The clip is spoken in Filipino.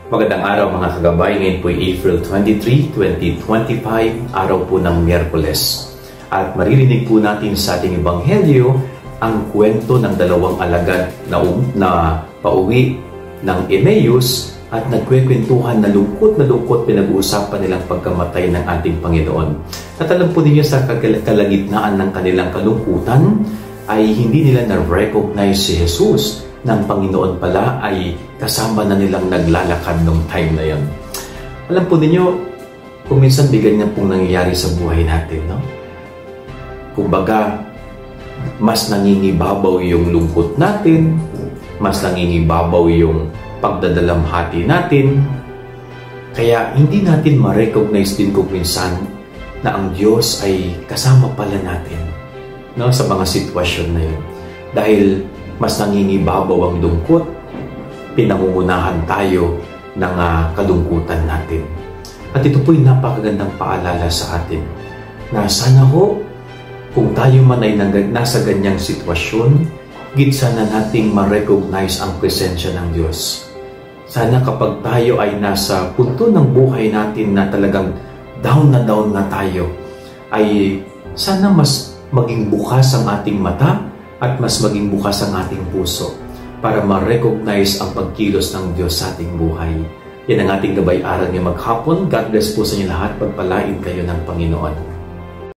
Magandang araw mga kagabay. Ngayon po ay April 23, 2025, araw po ng Miyerkules. At maririnig po natin sa ating Ebanghelyo ang kwento ng dalawang alagad na pauwi ng Emmaus at nagkwekwentuhan na lungkot pinag-uusapan nilang pagkamatay ng ating Panginoon. At alam po ninyo sa kalagitnaan ng kanilang kalungkutan ay hindi nila na-recognize si Jesus ng Panginoon pala ay kasama na nilang naglalakad nung time na yon. Alam po ninyo, kung minsan bigyan niya pong nangyayari sa buhay natin, no? Kumbaga, mas nangingibabaw yung lungkot natin, mas nangingibabaw yung pagdadalamhati natin, kaya hindi natin ma-recognize din kung minsan na ang Diyos ay kasama pala natin, no? Sa mga sitwasyon na yun. Dahil mas nangingibabaw ang lungkot, pinangungunahan tayo ng kalungkutan natin. At ito po'y napakagandang paalala sa atin na sana ho, kung tayo man ay nasa ganyang sitwasyon, sana nating ma-recognize ang presensya ng Diyos. Sana kapag tayo ay nasa punto ng buhay natin na talagang down na tayo, ay sana mas maging bukas ang ating mata at mas maging bukas ang ating puso para ma-recognize ang pagkilos ng Diyos sa ating buhay. Yan ang ating gabay-aral niya maghapon. God bless po sa inyo lahat. Pagpalain kayo ng Panginoon.